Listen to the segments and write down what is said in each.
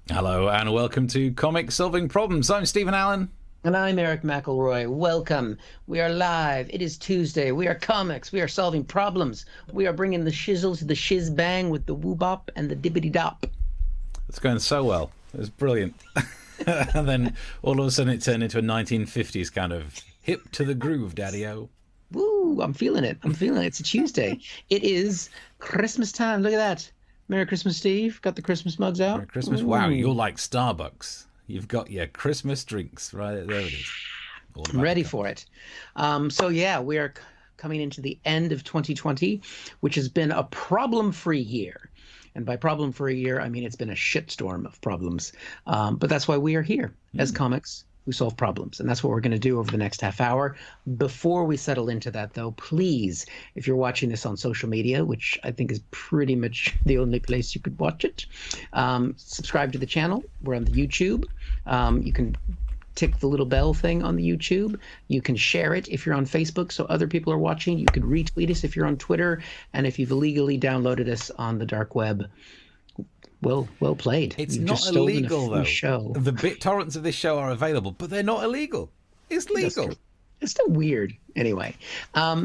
Hello and welcome to Comic Solving Problems. I'm Stephen Allen. And I'm Eric McElroy. Welcome. We are live. It is Tuesday. We are comics. We are solving problems. We are bringing the shizzle to the shiz bang with the woo bop and the dibbity dop. It's going so well. It was brilliant. And then all of a sudden it turned into a 1950s kind of hip to the groove, daddy-o. Woo, I'm feeling it. I'm feeling it. It's a Tuesday. It is Christmas time. Look at that. Merry Christmas, Steve. Got the Christmas mugs out. Merry Christmas. Ooh. Wow, you're like Starbucks. You've got your Christmas drinks right there. It is. I'm ready for it. So yeah, we are coming into the end of 2020, which has been a problem-free year. And by problem-free year, I mean it's been a shitstorm of problems. But that's why we are here as comics who solve problems. And that's what we're going to do over the next half hour. Before we settle into that, though, please, if you're watching this on social media, which I think is pretty much the only place you could watch it, subscribe to the channel. We're on the YouTube. You can tick the little bell thing on the YouTube. You can share it if you're on Facebook so other people are watching. You could retweet us if you're on Twitter. And if you've illegally downloaded us on the dark web, well played. It's You've not just stolen illegal, a free though. show. The BitTorrents of this show are available, but they're not illegal. It's legal. It's still weird. Anyway,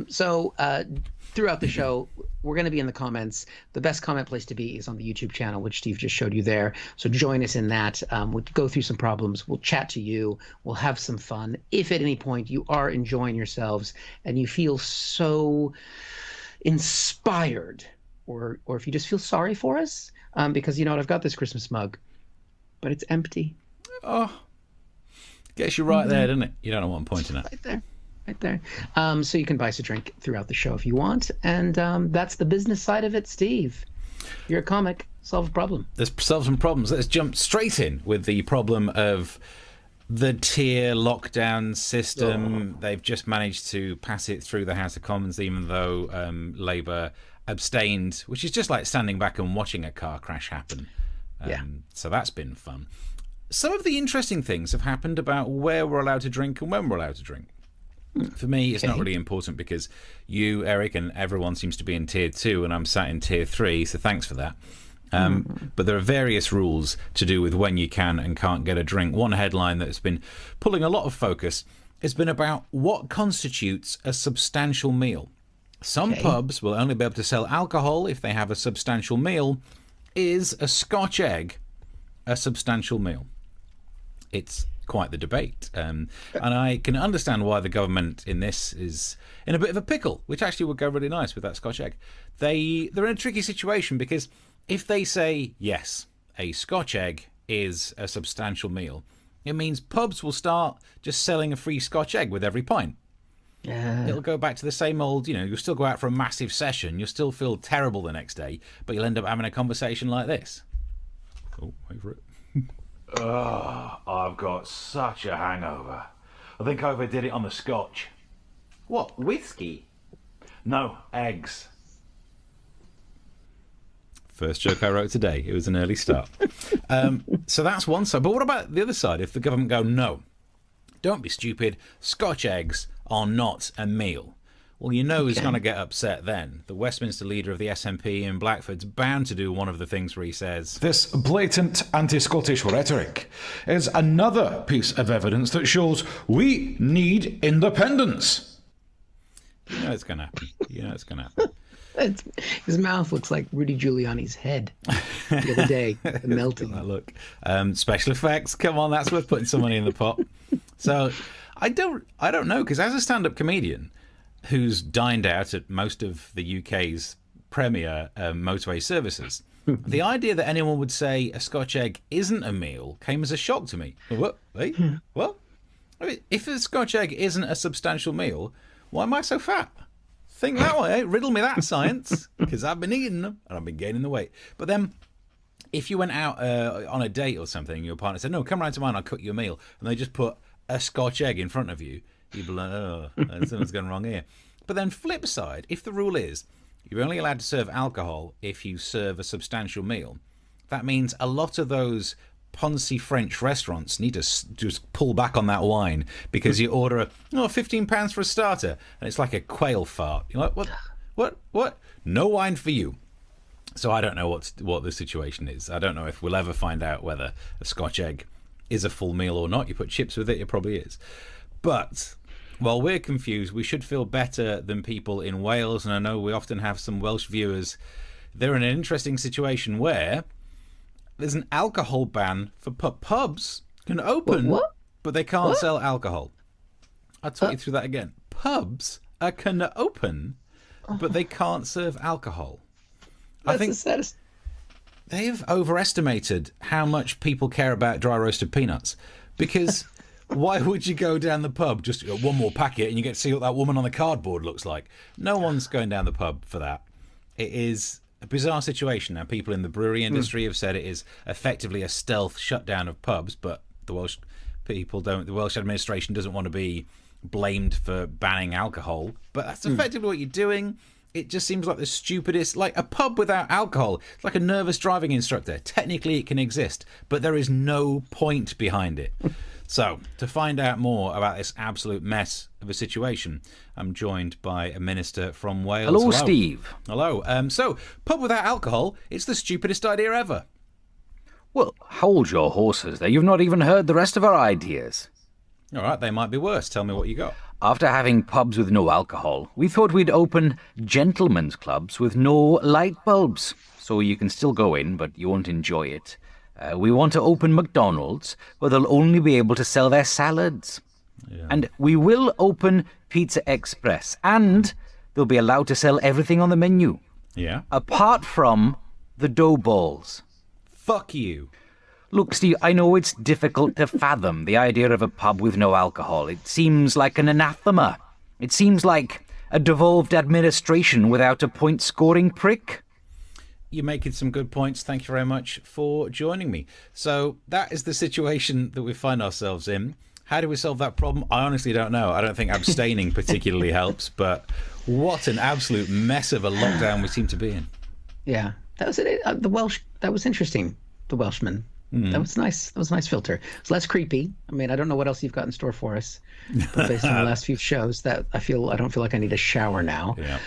so throughout the show, we're going to be in the comments. The best comment place to be is on the YouTube channel, which Steve just showed you there. So join us in that. We'll go through some problems. We'll chat to you. We'll have some fun. If at any point you are enjoying yourselves and you feel so inspired, or if you just feel sorry for us, because you know what, I've got this Christmas mug, but it's empty. Oh, gets you right there, doesn't it? You don't know what I'm pointing at. Right there. So you can buy us a drink throughout the show if you want. And that's the business side of it, Steve. You're a comic. Solve a problem. Let's solve some problems. Let's jump straight in with the problem of the tier lockdown system. They've just managed to pass it through the House of Commons, even though Labour abstained, which is just like standing back and watching a car crash happen. So that's been fun. Some of the interesting things have happened about where we're allowed to drink and when we're allowed to drink. For me, it's not really important because you, Eric, and everyone seems to be in tier 2 and I'm sat in tier 3, so thanks for that. But there are various rules to do with when you can and can't get a drink. One headline that's been pulling a lot of focus has been about what constitutes a substantial meal. Some pubs will only be able to sell alcohol if they have a substantial meal. Is a Scotch egg a substantial meal? It's quite the debate. And I can understand why the government in this is in a bit of a pickle, which actually would go really nice with that Scotch egg. They're in a tricky situation because if they say, yes, a Scotch egg is a substantial meal, it means pubs will start just selling a free Scotch egg with every pint. It'll go back to the same old, you'll still go out for a massive session, you'll still feel terrible the next day, but you'll end up having a conversation like this. Oh, wait for it. I've got such a hangover. I think I overdid it on the Scotch. What, whiskey? No, eggs. First joke I wrote today. It was an early start. So that's one side. But what about the other side? If the government go, no, don't be stupid, Scotch eggs are not a meal. Well, who's going to get upset then. The Westminster leader of the SNP in Blackford's bound to do one of the things where he says, this blatant anti-Scottish rhetoric is another piece of evidence that shows we need independence. It's going to happen. It's going to happen. His mouth looks like Rudy Giuliani's head the other day. The melting. Look, special effects. Come on, that's worth putting some money in the pot. So I don't know, because as a stand-up comedian who's dined out at most of the UK's premier motorway services, the idea that anyone would say a Scotch egg isn't a meal came as a shock to me. What? Hey? What? I mean, if a Scotch egg isn't a substantial meal, why am I so fat? Think that way, eh? Riddle me that, science, because I've been eating them and I've been gaining the weight. But then if you went out on a date or something and your partner said, no, come round to mine, I'll cook you a meal, and they just put a Scotch egg in front of you, you'd be like, oh, something's gone wrong here. But then flip side, if the rule is you're only allowed to serve alcohol if you serve a substantial meal, that means a lot of those poncy French restaurants need to just pull back on that wine, because you order £15 for a starter and it's like a quail fart. You're like, what? No wine for you. So I don't know what the situation is. I don't know if we'll ever find out whether a Scotch egg is a full meal or not. You put chips with it, it probably is. But while we're confused, we should feel better than people in Wales. And I know we often have some Welsh viewers. They're in an interesting situation where there's an alcohol ban for pubs can open, What? but they can't sell alcohol. I'll talk you through that again. Pubs can open, but they can't serve alcohol. I think they have overestimated how much people care about dry roasted peanuts, because why would you go down the pub just to go, one more packet and you get to see what that woman on the cardboard looks like? No one's going down the pub for that. It is a bizarre situation. Now, people in the brewery industry have said it is effectively a stealth shutdown of pubs, but the Welsh people don't. The Welsh administration doesn't want to be blamed for banning alcohol, but that's effectively what you're doing. It just seems like the stupidest, like a pub without alcohol. It's like a nervous driving instructor. Technically it can exist, but there is no point behind it. So, to find out more about this absolute mess of a situation, I'm joined by a minister from Wales. Hello, Steve. Hello. So, pub without alcohol, it's the stupidest idea ever. Well, hold your horses there. You've not even heard the rest of our ideas. All right, they might be worse. Tell me what you got. After having pubs with no alcohol, we thought we'd open gentlemen's clubs with no light bulbs. So you can still go in, but you won't enjoy it. We want to open McDonald's, where they'll only be able to sell their salads. Yeah. And we will open Pizza Express, and they'll be allowed to sell everything on the menu. Yeah. Apart from the dough balls. Fuck you. Look, Steve, I know it's difficult to fathom the idea of a pub with no alcohol. It seems like an anathema. It seems like a devolved administration without a point-scoring prick. You're making some good points. Thank you very much for joining me. So that is the situation that we find ourselves in. How do we solve that problem? I honestly don't know. I don't think abstaining particularly helps, but what an absolute mess of a lockdown we seem to be in. Yeah, that was it. The Welsh, that was interesting. The Welshman. That was nice. That was a nice filter. It's less creepy. I mean, I don't know what else you've got in store for us, but based on the last few shows, that I don't feel like I need a shower now. Yeah.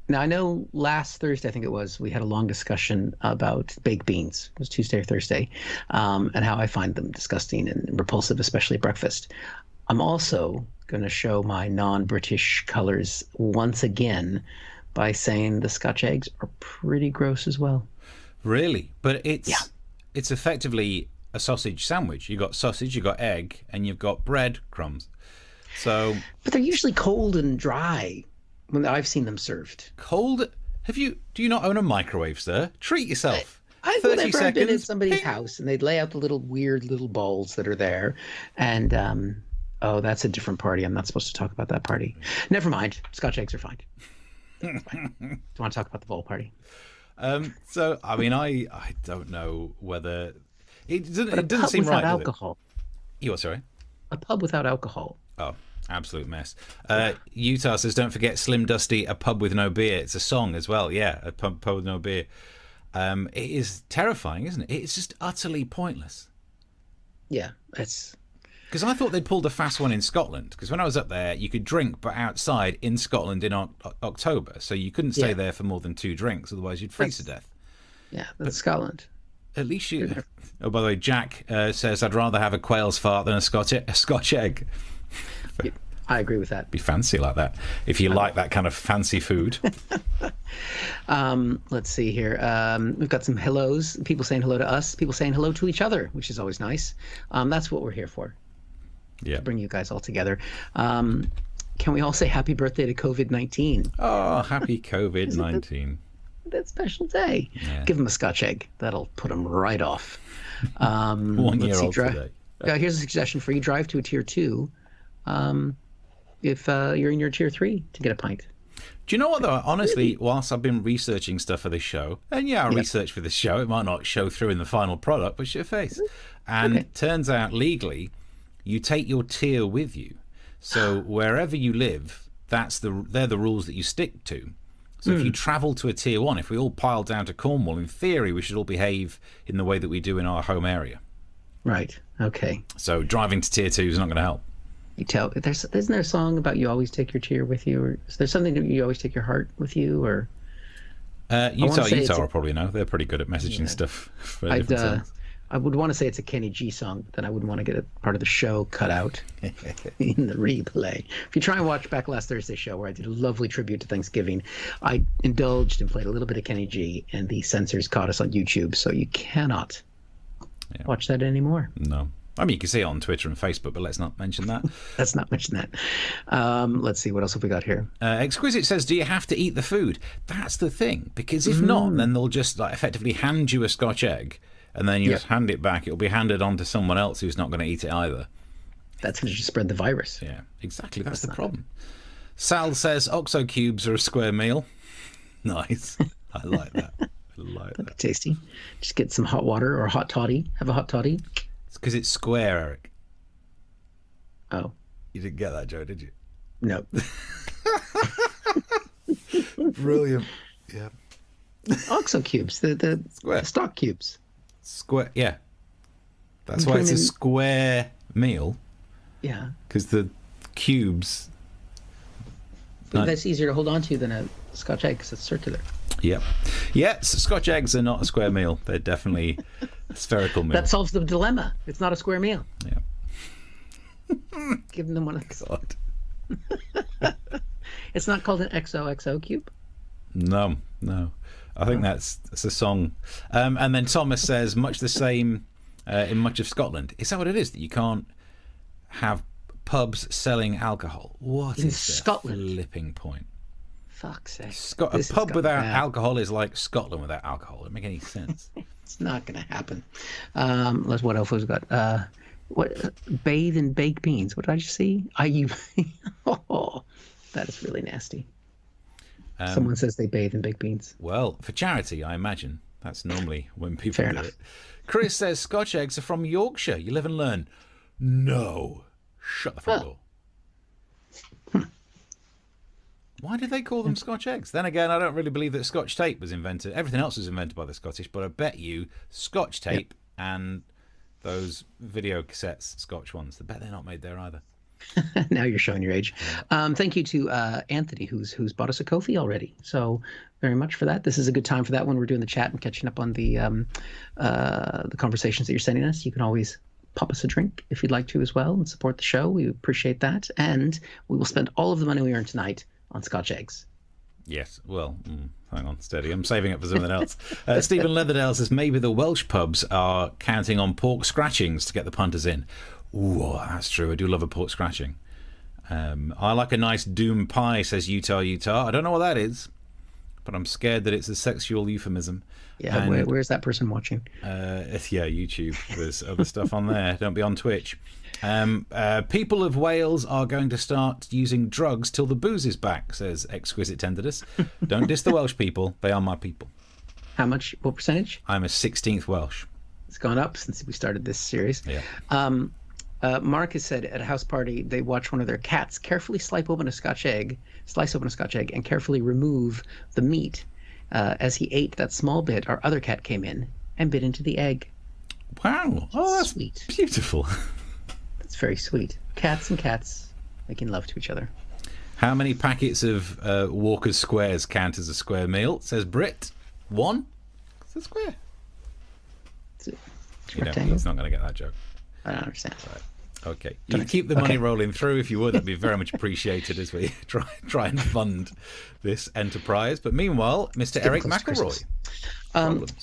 Now I know last Thursday, I think it was, we had a long discussion about baked beans. It was Tuesday or Thursday, and how I find them disgusting and repulsive, especially at breakfast. I'm also going to show my non-British colors once again by saying the Scotch eggs are pretty gross as well. Really? But it's effectively a sausage sandwich. You've got sausage, you've got egg, and you've got bread crumbs. So, but they're usually cold and dry when I've seen them served. Cold? Do you not own a microwave, sir? Treat yourself. I've 30 seconds. been at somebody's house and they'd lay out the little weird little bowls that are there, and oh, that's a different party. I'm not supposed to talk about that party. Never mind. Scotch eggs are fine. It's fine. Do you want to talk about the bowl party? So, I mean, I don't know whether it doesn't pub seem right. Without alcohol. You what? Sorry. A pub without alcohol. Oh, absolute mess. Utah says, "Don't forget Slim Dusty, a pub with no beer." It's a song as well. Yeah, a pub with no beer. It is terrifying, isn't it? It's just utterly pointless. Yeah, it's. Because I thought they'd pulled a fast one in Scotland. Because when I was up there, you could drink, but outside in Scotland in October. So you couldn't stay there for more than 2 drinks. Otherwise, you'd freeze to death. Yeah, that's Scotland. At least you... Oh, by the way, Jack says, I'd rather have a quail's fart than a Scotch egg. I agree with that. Be fancy like that. If you like that kind of fancy food. Let's see here. We've got some hellos. People saying hello to us. People saying hello to each other, which is always nice. That's what we're here for. Yeah. To bring you guys all together. Can we all say happy birthday to COVID-19? Oh, happy COVID-19. That special day. Yeah. Give them a Scotch egg. That'll put them right off. 1 year old today. Here's a suggestion for you. Drive to a tier 2 if you're in your tier 3 to get a pint. Do you know what, though? Honestly, whilst I've been researching stuff for this show, and I research for this show, it might not show through in the final product, but your face. And turns out, legally, you take your tier with you. So wherever you live, they're the rules that you stick to. So if you travel to a tier 1, if we all pile down to Cornwall, in theory, we should all behave in the way that we do in our home area. Right. Okay. So driving to tier 2 is not going to help. Isn't there a song about you always take your tier with you, or is there something that you always take your heart with you, or Utah will probably know. They're pretty good at messaging stuff for different songs. I would want to say it's a Kenny G song, but then I wouldn't want to get a part of the show cut out in the replay. If you try and watch back last Thursday's show where I did a lovely tribute to Thanksgiving, I indulged and played a little bit of Kenny G, and the censors caught us on YouTube, so you cannot watch that anymore. No. I mean, you can see it on Twitter and Facebook, but let's not mention that. Let's not mention that. Let's see, what else have we got here? Exquisite says, do you have to eat the food? That's the thing, because if not, then they'll just effectively hand you a Scotch egg, and then you just hand it back. It'll be handed on to someone else who's not going to eat it either. That's going to just spread the virus. Yeah, exactly. That's the problem. Sal says, OXO cubes are a square meal. Nice. I like that. That'd be tasty. Just get some hot water or hot toddy. Have a hot toddy. It's because it's square, Eric. Oh. You didn't get that, Joe, did you? No. Brilliant. Yeah. OXO cubes, the stock cubes. Square, yeah. That's why it's a square meal. Yeah. Because the cubes... But that's easier to hold on to than a Scotch egg because it's circular. Yep. Yeah, Scotch eggs are not a square meal. They're definitely a spherical meal. That solves the dilemma. It's not a square meal. Yeah. Giving them one of God. It's not called an XOXO cube? No. I think that's a song. And then Thomas says, much the same in much of Scotland. Is that what it is? That you can't have pubs selling alcohol? What in is Scotland? The flipping point? Fuck's sake. A pub without alcohol is like Scotland without alcohol. It doesn't make any sense. It's not going to happen. What else have we got? Bathe in baked beans. What did I just see? Oh, that is really nasty. Someone says they bathe in baked beans. Well, for charity, I imagine. That's normally when people do it. Chris says Scotch eggs are from Yorkshire. You live and learn. No. Shut the front door. Why did they call them Scotch eggs? Then again, I don't really believe that Scotch tape was invented. Everything else was invented by the Scottish, but I bet you Scotch tape and those video cassettes, Scotch ones, I bet they're not made there either. Now you're showing your age. Thank you to Anthony, who's bought us a Ko-fi already. So very much for that. This is a good time for that when we're doing the chat and catching up on the conversations that you're sending us. You can always pop us a drink if you'd like to as well and support the show. We appreciate that. And we will spend all of the money we earn tonight on Scotch eggs. Yes, well, hang on, steady. I'm saving it for something else. Stephen Leatherdale says maybe the Welsh pubs are counting on pork scratchings to get the punters in. Ooh, that's true. I do love a pork scratching. I like a nice doom pie, says Utah. I don't know what that is, but I'm scared that it's a sexual euphemism. Yeah, and, where's that person watching? YouTube. There's other stuff on there. Don't be on Twitch. People of Wales are going to start using drugs till the booze is back, says Exquisite Tenderness. Don't diss the Welsh people. They are my people. How much? What percentage? I'm a 16th Welsh. It's gone up since we started this series. Yeah. Mark has said at a house party they watched one of their cats carefully slice open a Scotch egg, and carefully remove the meat. As he ate that small bit, our other cat came in and bit into the egg. Wow. Oh, that's sweet. Beautiful. That's very sweet. Cats and cats making love to each other. How many packets of Walker's Squares count as a square meal? Says Britt. 1? It's a square. He's not going to get that joke. I don't understand. Right. Okay. You can keep the money rolling through if you would. That'd be very much appreciated as we try and fund this enterprise. But meanwhile, Mr. Erich McElroy.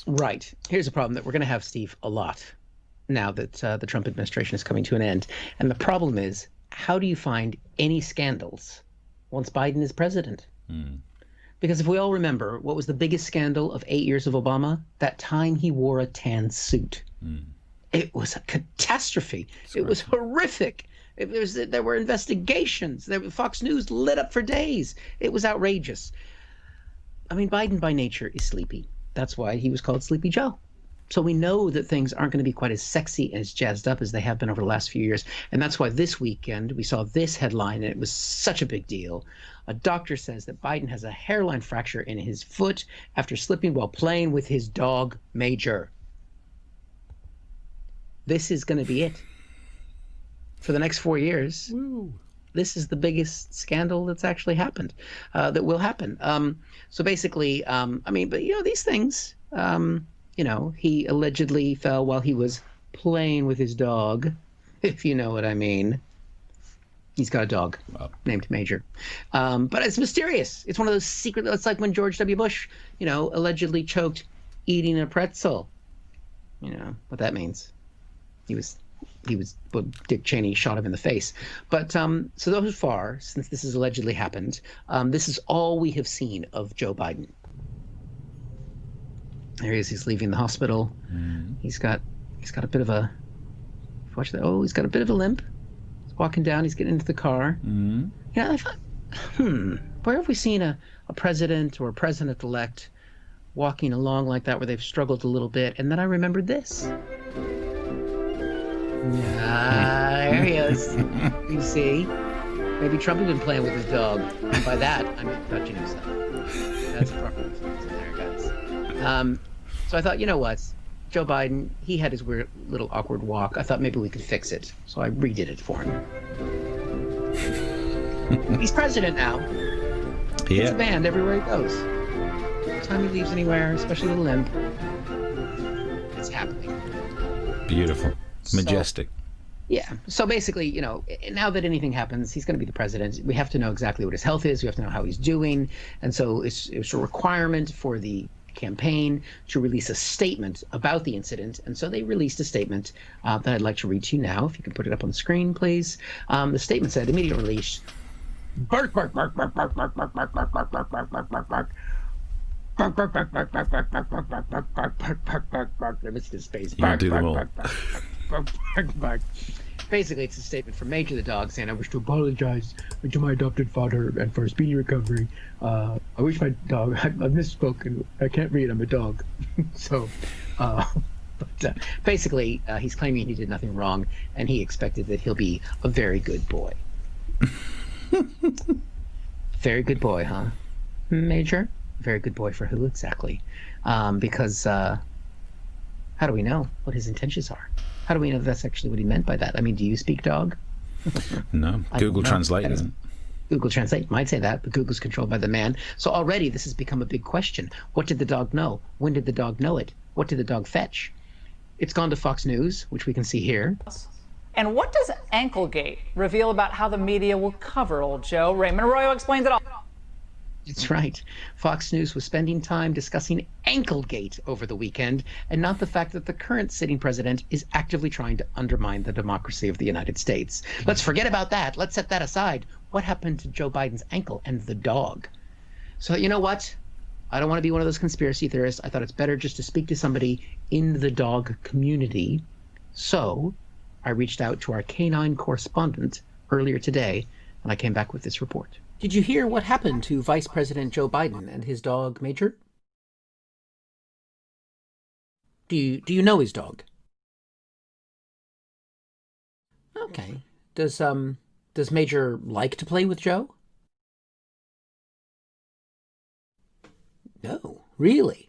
Right. Here's a problem that we're going to have, Steve, a lot now that the Trump administration is coming to an end. And the problem is, how do you find any scandals once Biden is president? Because if we all remember, what was the biggest scandal of 8 years of Obama? That time he wore a tan suit. It was a catastrophe. It was horrific. There were investigations. Fox News lit up for days. It was outrageous. I mean, Biden by nature is sleepy. That's why he was called Sleepy Joe. So we know that things aren't going to be quite as sexy and as jazzed up as they have been over the last few years. And that's why this weekend we saw this headline, and it was such a big deal. A doctor says that Biden has a hairline fracture in his foot after slipping while playing with his dog, Major. This is going to be it for the next 4 years. Woo. this is the biggest scandal that's actually happened, that will happen. So basically, but these things, he allegedly fell while he was playing with his dog, if you know what I mean. He's got a dog named Major. But it's mysterious. It's one of those secret, it's like when George W. Bush, allegedly choked eating a pretzel. You know what that means. Well, Dick Cheney shot him in the face. But so thus far, since this has allegedly happened, this is all we have seen of Joe Biden. There he is. He's leaving the hospital. He's got a bit of a, watch that. Oh, he's got a bit of a limp. He's walking down. He's getting into the car. I thought, where have we seen a president or a president-elect walking along like that where they've struggled a little bit? And then I remembered this. There he is. You see? Maybe Trump had been playing with his dog. And by that, I mean touching himself. That's proper reference. There, guys. So I thought, you know what? Joe Biden, he had his weird little awkward walk. I thought maybe we could fix it. So I redid it for him. He's president now. Yeah. It's a band everywhere he goes. Every time he leaves anywhere, especially with a limp, it's happening. Beautiful. Majestic. So basically, now that anything happens, he's going to be the president. We have to know exactly what his health is. We have to know how he's doing. And so it's a requirement for the campaign to release a statement about the incident. And so they released a statement that I'd like to read to you now. If you can put it up on the screen, please. The statement said, immediate release. Bark, bark, bark, bark, bark, bark, bark, bark, bark, bark, bark, bark, bark, bark, bark. Bark, bark, bark, bark, bark, bark, bark, bark, bark, bark, bark, bark, bark, bark. I missed his space. You do them all. Bark, bark, bark. Basically, it's a statement from Major the dog saying, I wish to apologize to my adopted father and for a speedy recovery. I wish my dog, I've misspoken. I can't read, I'm a dog. Basically, he's claiming he did nothing wrong, and he expected that he'll be a very good boy. Very good boy, huh, Major? Very good boy for who exactly? Because how do we know what his intentions are? How do we know that's actually what he meant by that? I mean, do you speak dog? No. Google Translate doesn't. Google Translate might say that, but Google's controlled by the man. So already this has become a big question. What did the dog know? When did the dog know it? What did the dog fetch? It's gone to Fox News, which we can see here. And what does Anklegate reveal about how the media will cover old Joe? Raymond Arroyo explains it all. That's right. Fox News was spending time discussing Anklegate over the weekend, and not the fact that the current sitting president is actively trying to undermine the democracy of the United States. Let's forget about that. Let's set that aside. What happened to Joe Biden's ankle and the dog? So you know what? I don't want to be one of those conspiracy theorists. I thought it's better just to speak to somebody in the dog community. So I reached out to our canine correspondent earlier today, and I came back with this report. Did you hear what happened to Vice President Joe Biden and his dog, Major? Do you know his dog? Okay. Does Major like to play with Joe? No, really?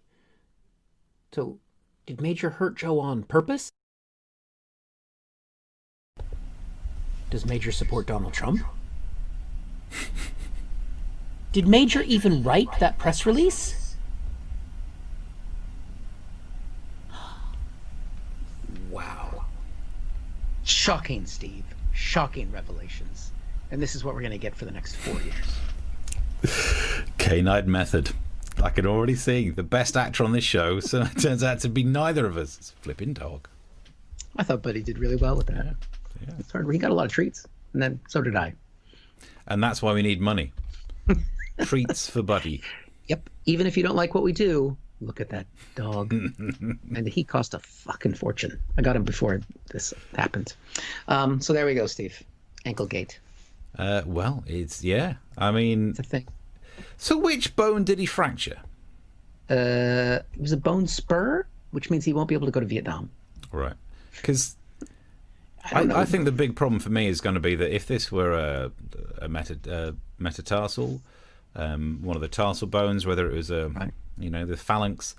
So, did Major hurt Joe on purpose? Does Major support Donald Trump? Did Major even write that press release? Wow. Shocking, Steve. Shocking revelations. And this is what we're going to get for the next 4 years. Canine method. I can already see the best actor on this show, so it turns out to be neither of us. It's a flipping dog. I thought Buddy did really well with that. Yeah. It's hard. He got a lot of treats, and then so did I. And that's why we need money. Treats for Buddy. Yep. Even if you don't like what we do, look at that dog. And he cost a fucking fortune. I got him before this happened. So there we go, Steve. Anklegate. Well, it's I mean, it's a thing. So which bone did he fracture? It was a bone spur, which means he won't be able to go to Vietnam. Right. Because I think the big problem for me is going to be that if this were a metatarsal, one of the tarsal bones, whether it was the phalanx,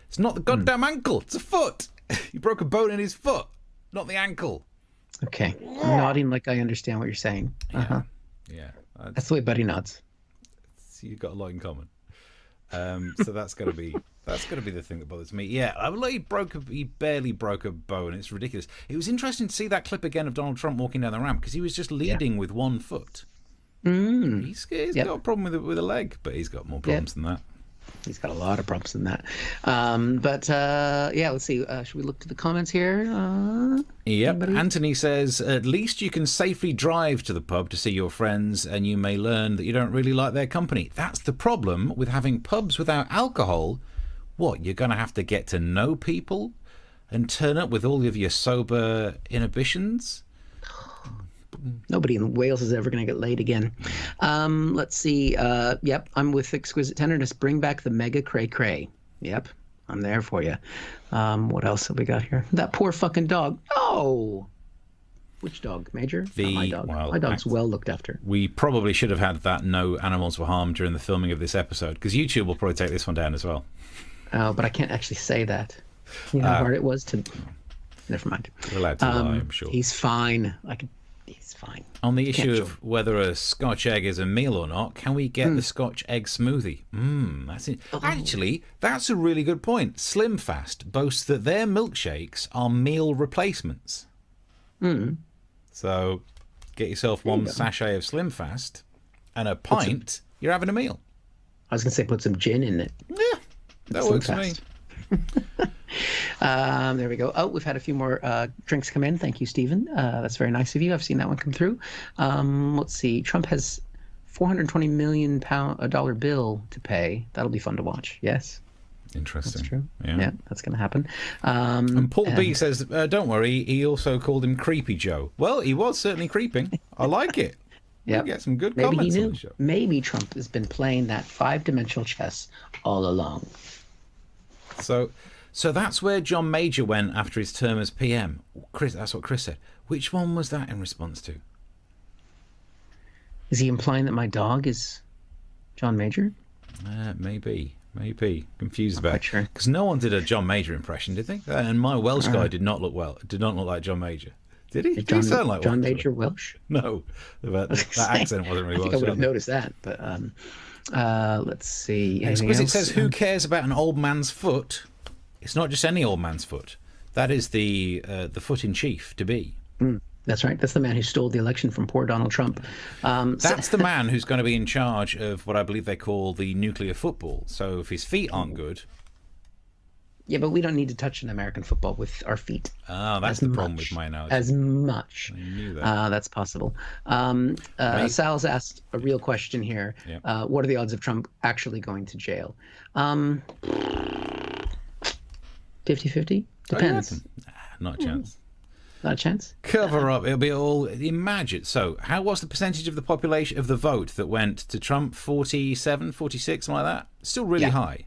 it's not the goddamn ankle, it's a foot. He broke a bone in his foot, not the ankle. Okay. I'm nodding like I understand what you're saying. Uh-huh. Yeah. That's the way Buddy nods. You've got a lot in common. So that's gonna be the thing that bothers me. Yeah, I mean, he barely broke a bone. It's ridiculous. It was interesting to see that clip again of Donald Trump walking down the ramp because he was just leading with one foot. He's got a problem with a leg, but he's got more problems than that. He's got a lot of problems than that. Let's see. Should we look to the comments here? Yep. Anybody? Anthony says, at least you can safely drive to the pub to see your friends and you may learn that you don't really like their company. That's the problem with having pubs without alcohol. What, you're going to have to get to know people and turn up with all of your sober inhibitions? Nobody in Wales is ever going to get laid again. Let's see. I'm with Exquisite Tenderness. Bring back the mega cray cray. Yep, I'm there for you. What else have we got here? That poor fucking dog. Oh, which dog, Major? Not my dog. Well, my dog's well looked after. We probably should have had that no animals were harmed during the filming of this episode because YouTube will probably take this one down as well. Oh, but I can't actually say that. You know how hard it was to. Never mind. We're allowed to lie, I'm sure. He's fine. He's fine. On the issue of whether a Scotch egg is a meal or not, can we get the Scotch egg smoothie? That's it. Actually, that's a really good point. Slim Fast boasts that their milkshakes are meal replacements. So get yourself one sachet of Slim Fast and a pint, you're having a meal. I was going to say put some gin in it. Yeah, that works for me. There we go. Oh, we've had a few more drinks come in. Thank you, Stephen. That's very nice of you. I've seen that one come through. Let's see. Trump has $420 million bill to pay. That'll be fun to watch. Yes. Interesting. That's true. Yeah, that's going to happen. And Paul B says, don't worry, he also called him Creepy Joe. Well, he was certainly creeping. I like it. Yeah, get some good Maybe comments he knew. on the show. Maybe Trump has been playing that 5-dimensional chess all along. So that's where John Major went after his term as PM. Chris, that's what Chris said. Which one was that in response to? Is he implying that my dog is John Major? Maybe. Confused Not about quite sure. because no one did a John Major impression, did they? And my Welsh guy did not look like John Major. Did he? Did he sound like John one? Major Welsh? No, that accent wasn't really I think Welsh. I would have noticed that, but let's see. Exquisite says, who cares about an old man's foot? It's not just any old man's foot. That is the foot in chief to be. That's right. That's the man who stole the election from poor Donald Trump. That's the man who's going to be in charge of what I believe they call the nuclear football. So if his feet aren't good... Yeah, but we don't need to touch an American football with our feet. Oh, that's the problem with my analogy. As much. I knew that. That's possible. Sal's asked a real question here. Yeah. What are the odds of Trump actually going to jail? 50-50? Depends. Not a chance. Not a chance? Cover up. It'll be all... Imagine. So, how was the percentage of the population, of the vote that went to Trump? 47, 46, something like that? Still really high.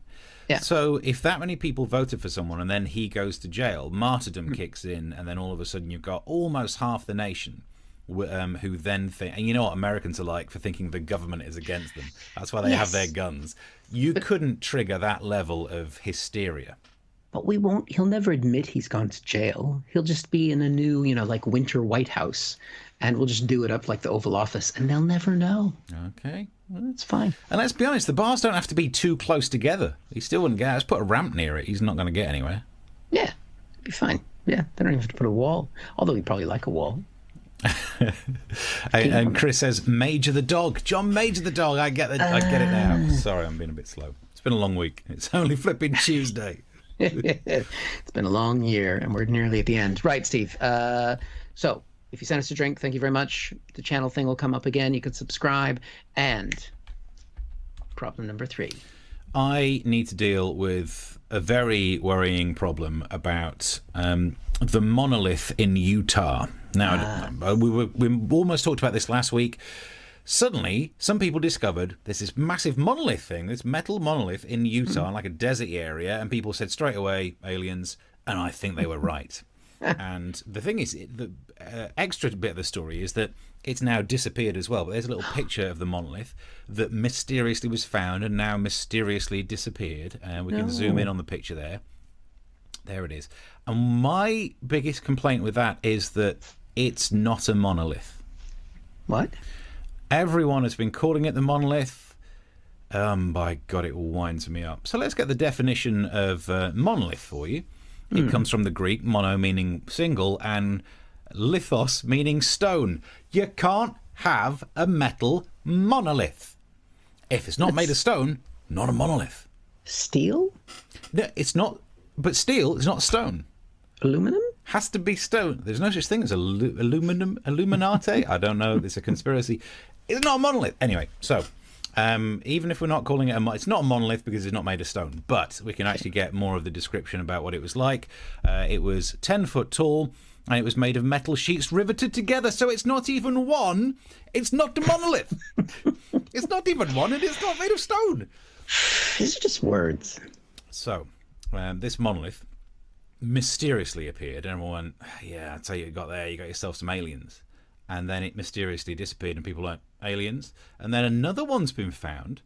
Yeah. So if that many people voted for someone and then he goes to jail, martyrdom kicks in, and then all of a sudden you've got almost half the nation who then think, and you know what Americans are like for thinking the government is against them. That's why they have their guns. You couldn't trigger that level of hysteria. But we won't. He'll never admit he's gone to jail. He'll just be in a new, like winter White House, and we'll just do it up like the Oval Office, and they'll never know. Okay. Well, it's fine. And let's be honest, the bars don't have to be too close together. He still wouldn't get. Let's put a ramp near it. He's not going to get anywhere. Yeah, it'd be fine. Yeah, they don't even have to put a wall. Although he'd probably like a wall. And Chris says, Major the dog. John Major the dog. I get it now. Sorry, I'm being a bit slow. It's been a long week. It's only flipping Tuesday. It's been a long year, and we're nearly at the end. Right, Steve. So if you send us a drink, thank you very much. The channel thing will come up again. You can subscribe. And problem number 3. I need to deal with a very worrying problem about the Monolith in Utah. Now, we almost talked about this last week. Suddenly, some people discovered there's this massive monolith thing, this metal monolith in Utah, like a desert area, and people said straight away, aliens, and I think they were right. And the thing is, the extra bit of the story is that it's now disappeared as well, but there's a little picture of the monolith that mysteriously was found and now mysteriously disappeared, and we can zoom in on the picture there. There it is. And my biggest complaint with that is that it's not a monolith. What? Everyone has been calling it the monolith. By God, it winds me up. So let's get the definition of monolith for you. It comes from the Greek, mono meaning single, and lithos meaning stone. You can't have a metal monolith. If it's not made of stone, not a monolith. Steel? No, it's not. But steel is not stone. Aluminum? Has to be stone. There's no such thing as aluminum, Illuminati. I don't know. It's a conspiracy. It's not a monolith. Anyway, so even if we're not calling it it's not a monolith because it's not made of stone. But we can actually get more of the description about what it was like. It was 10 foot tall, and it was made of metal sheets riveted together. So it's not even one. It's not a monolith. It's not even one, and it's not made of stone. These are just words. So this monolith mysteriously appeared, and everyone went, yeah, I'll tell you, you got yourself some aliens. And then it mysteriously disappeared, and people went, aliens? And then another one's been found.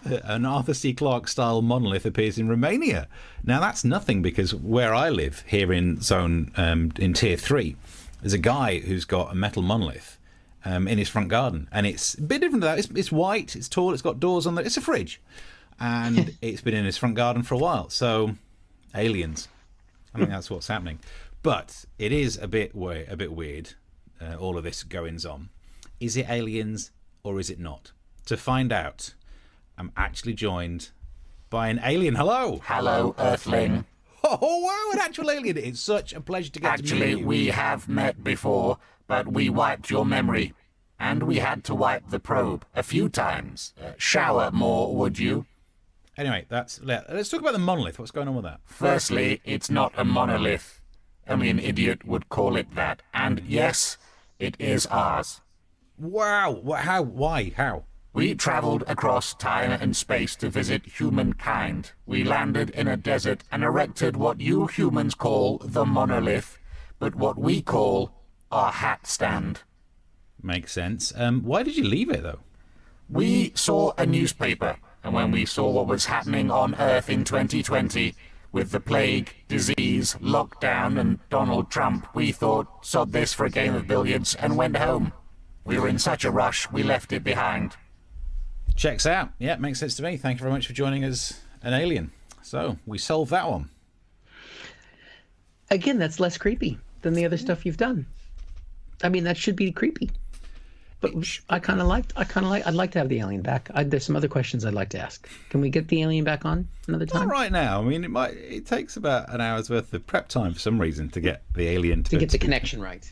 An Arthur C. Clarke style monolith appears in Romania. Now that's nothing, because where I live here in zone in tier 3, there's a guy who's got a metal monolith in his front garden, and it's a bit different to that. It's white, it's tall, it's got doors on there, it's a fridge, and it's been in his front garden for a while. So aliens, I think that's what's happening. But it is a bit weird, all of this goings on. Is it aliens or is it not? To find out, I'm actually joined by an alien. Hello. Hello, Earthling. Oh, wow, an actual alien. It's such a pleasure to get to meet you. Actually, we have met before, but we wiped your memory. And we had to wipe the probe a few times. Shower more, would you? Anyway, let's talk about the monolith. What's going on with that? Firstly, it's not a monolith. Only an idiot would call it that. And yes, it is ours. Wow. How? Why? How? We traveled across time and space to visit humankind. We landed in a desert and erected what you humans call the monolith, but what we call our hat stand. Makes sense. Why did you leave it, though? We saw a newspaper, and when we saw what was happening on Earth in 2020, with the plague, disease, lockdown, and Donald Trump, we thought, sod this for a game of billiards, and went home. We were in such a rush, we left it behind. Checks out. Yeah, makes sense to me. Thank you very much for joining us, an alien. So, we solved that one. Again, that's less creepy than the other stuff you've done. I mean, that should be creepy. But I'd like to have the alien back. There's some other questions I'd like to ask. Can we get the alien back on another time? Not right now. I mean, it takes about an hour's worth of prep time for some reason to get the alien to get the connection right.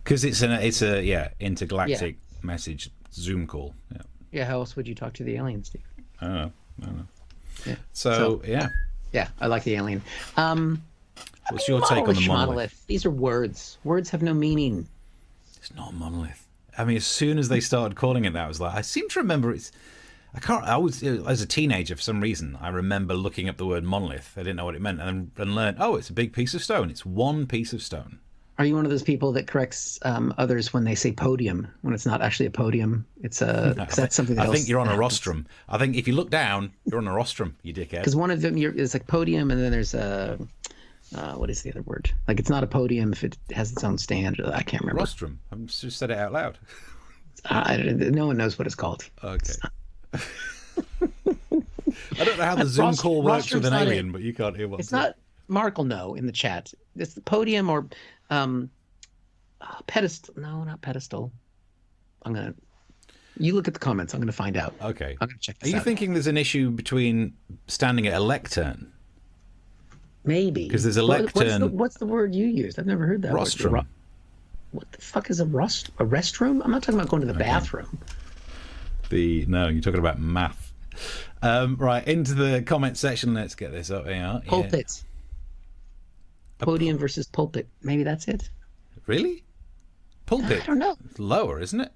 Because it's a intergalactic message Zoom call. Yeah. Yeah. How else would you talk to the alien, Steve? I don't know. Yeah. So yeah. Yeah, I like the alien. What's your take on the monolith? These are words. Words have no meaning. It's not a monolith. I mean, as soon as they started calling it that, I was like, I seem to remember as a teenager, for some reason, I remember looking up the word monolith. I didn't know what it meant, and learned, it's a big piece of stone. It's one piece of stone. Are you one of those people that corrects others when they say podium, when it's not actually a podium? It's that's something that I think you're on a rostrum. I think if you look down, you're on a rostrum, you dickhead. Because one of them is like podium, and then there's a... what is the other word? Like, it's not a podium if it has its own stand. I can't remember. Rostrum. I've just said it out loud. No one knows what it's called. Okay. I don't know how the Zoom call works with an alien, but you can't hear what it's not. Mark will know in the chat. It's the podium or pedestal. No, not pedestal. You look at the comments. I'm gonna find out. Okay. I'm gonna check this out. Are you thinking there's an issue between standing at a lectern? Maybe. Because there's a lectern. What's the word you used? I've never heard that rostrum. word. What the fuck is a restroom? I'm not talking about going to the bathroom. No, you're talking about math. Right, into the comment section. Let's get this up here. Pulpit. Podium versus pulpit. Maybe that's it. Really? Pulpit? I don't know. It's lower, isn't it?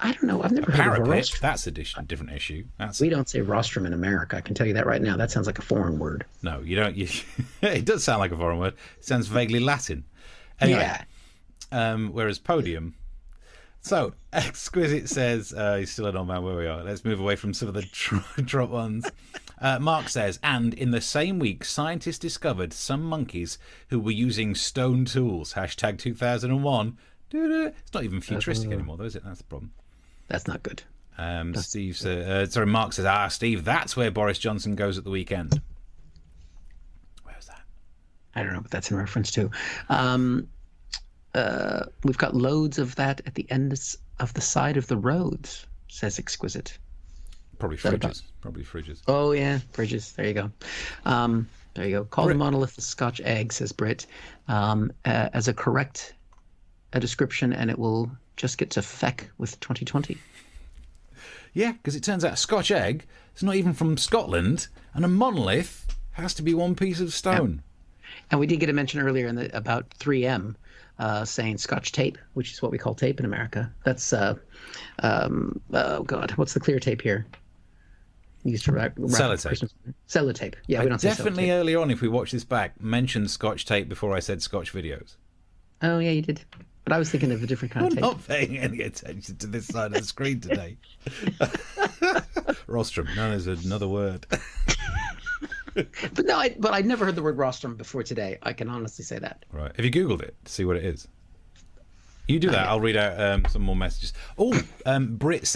I don't know. I've never heard of a rostrum. That's a different issue. We don't say rostrum in America. I can tell you that right now. That sounds like a foreign word. No, you don't. It does sound like a foreign word. It sounds vaguely Latin. Anyway, whereas podium. So, Exquisite says, he's still an old man where we are. Let's move away from some of the drop ones. Mark says, and in the same week, scientists discovered some monkeys who were using stone tools. #2001. It's not even futuristic anymore, though, is it? That's the problem. That's not good. Mark says, Steve, that's where Boris Johnson goes at the weekend. Where's that? I don't know what that's in reference to. We've got loads of that at the end of the side of the roads, says Exquisite. Probably fridges. Oh, yeah, fridges. There you go. There you go. Call the Monolith the Scotch egg, says Britt, as a correct description, and it will just get to feck with 2020. Yeah, because it turns out Scotch egg is not even from Scotland, and a monolith has to be one piece of stone. Yeah. And we did get a mention earlier about 3M saying Scotch tape, which is what we call tape in America. That's, oh God, what's the clear tape here? Used to wrap sellotape. Sellotape. Yeah, we don't say definitely sellotape. Earlier on, if we watch this back, mentioned Scotch tape before I said Scotch videos. Oh, yeah, you did. But I was thinking of a different kind of tape. I'm not paying any attention to this side of the screen today. Rostrum. No, there's another word. But I'd never heard the word rostrum before today. I can honestly say that. Right. Have you Googled it to see what it is? You do that. I'll read out some more messages. Oh, Britt